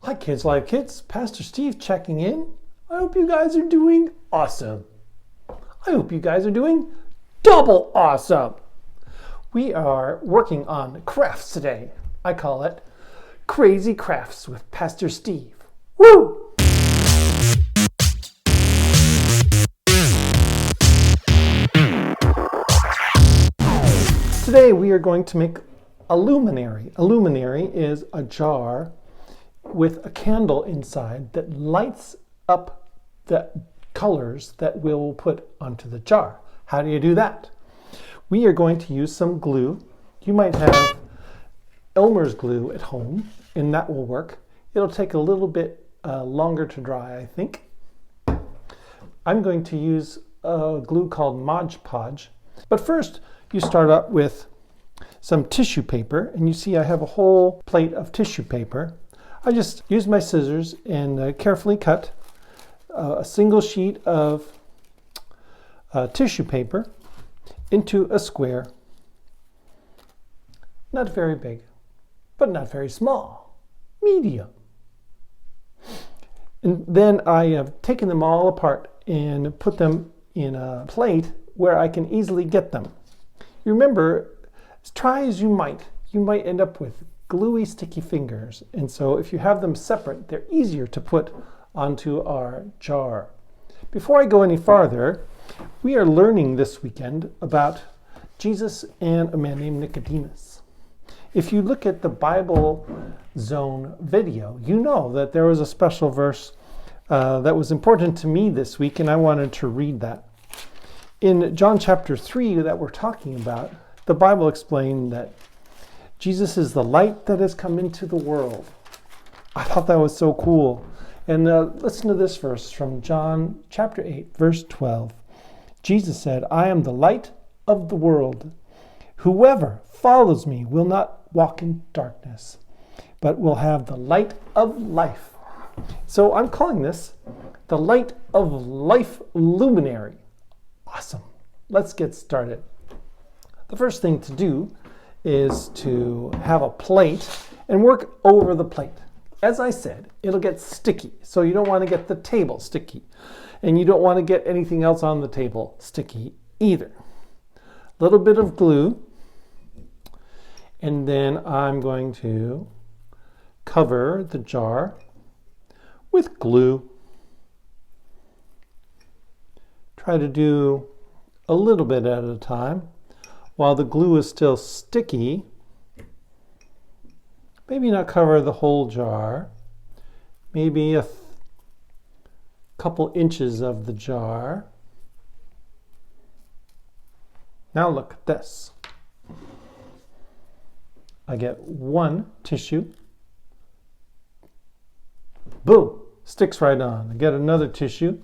Hi Kids Live Kids, Pastor Steve checking in. I hope you guys are doing awesome. I hope you guys are doing double awesome. We are working on crafts today. I call it Crazy Crafts with Pastor Steve. Woo! Today we are going to make a luminary. A luminary is a jar with a candle inside that lights up the colors that we'll put onto the jar. How do you do that? We are going to use some glue. You might have Elmer's glue at home, and that will work. It'll take a little bit longer to dry, I think. I'm going to use a glue called Mod Podge. But first, you start up with some tissue paper, and you see I have a whole plate of tissue paper. I just use my scissors and carefully cut a single sheet of tissue paper into a square. Not very big, but not very small. Medium. And then I have taken them all apart and put them in a plate where I can easily get them. You remember, try as you might end up with gluey, sticky fingers. And so if you have them separate, they're easier to put onto our jar. Before I go any farther, we are learning this weekend about Jesus and a man named Nicodemus. If you look at the Bible Zone video, you know that there was a special verse that was important to me this week, and I wanted to read that. In John chapter 3 that we're talking about, the Bible explained that Jesus is the light that has come into the world. I thought that was so cool. And listen to this verse from John chapter 8, verse 12. Jesus said, "I am the light of the world. Whoever follows me will not walk in darkness, but will have the light of life." So I'm calling this the Light of Life Luminary. Awesome. Let's get started. The first thing to do is to have a plate and work over the plate. As I said, it'll get sticky, so you don't want to get the table sticky, and you don't want to get anything else on the table sticky either. A little bit of glue, and then I'm going to cover the jar with glue. Try to do a little bit at a time. While the glue is still sticky, maybe not cover the whole jar, maybe a couple inches of the jar. Now look at this. I get one tissue. Boom, sticks right on. I get another tissue.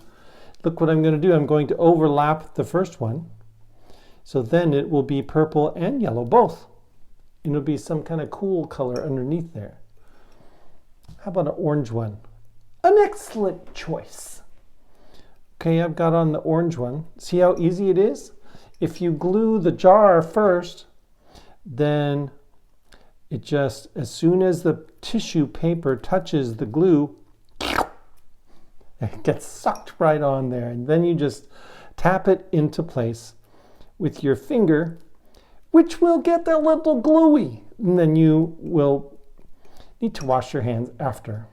Look what I'm going to do. I'm going to overlap the first one. So then it will be purple and yellow both. And it'll be some kind of cool color underneath there. How about an orange one? An excellent choice. Okay, I've got on the orange one. See how easy it is? If you glue the jar first, then it just, as soon as the tissue paper touches the glue, it gets sucked right on there. And then you just tap it into place with your finger, which will get a little gluey. And then you will need to wash your hands after.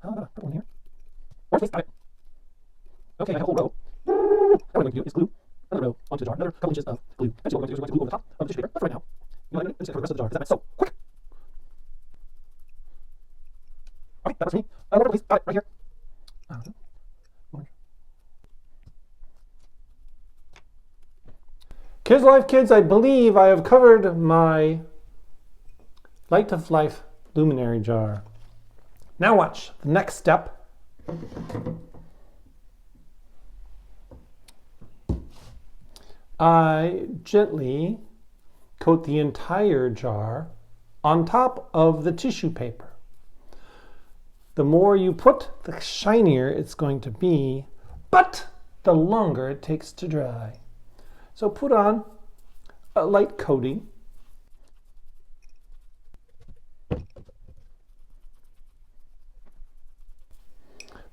Put one here. Okay, I have a whole row. Now what I'm going to do is glue another row onto the jar, another couple inches of glue. Actually, what we're going to do is we're going to glue over the top of the tissue paper. But for right now, I'm going to cover the rest of the jar because that went so quick. All right, that was me. More please. Got it right here. Kids Live Kids, I believe I have covered my Light of Life luminary jar. Now watch the next step. I gently coat the entire jar on top of the tissue paper. The more you put, the shinier it's going to be, but the longer it takes to dry. So put on a light coating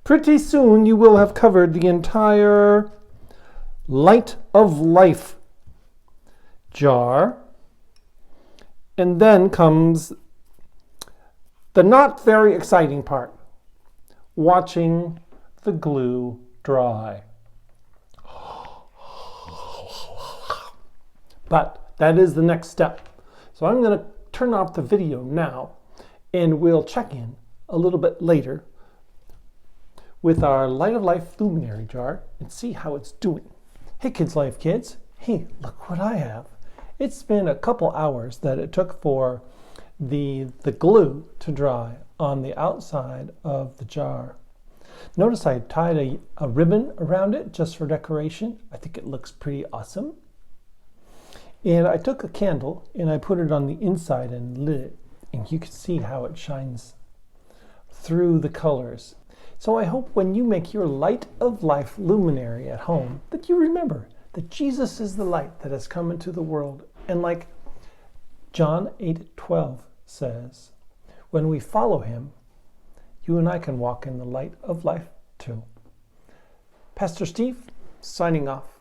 Pretty soon you will have covered the entire Light of Life jar. And then comes the not very exciting part, watching the glue dry. But that is the next step. So I'm going to turn off the video now, and we'll check in a little bit later with our Light of Life luminary jar and see how it's doing. Hey Kids Life kids, hey, look what I have. It's been a couple hours that it took for the glue to dry on the outside of the jar. Notice I tied a ribbon around it just for decoration. I think it looks pretty awesome. And I took a candle and I put it on the inside and lit it. And you can see how it shines through the colors. So I hope when you make your Light of Life luminary at home that you remember that Jesus is the light that has come into the world. And like John 8:12 says, when we follow him, you and I can walk in the light of life too. Pastor Steve, signing off.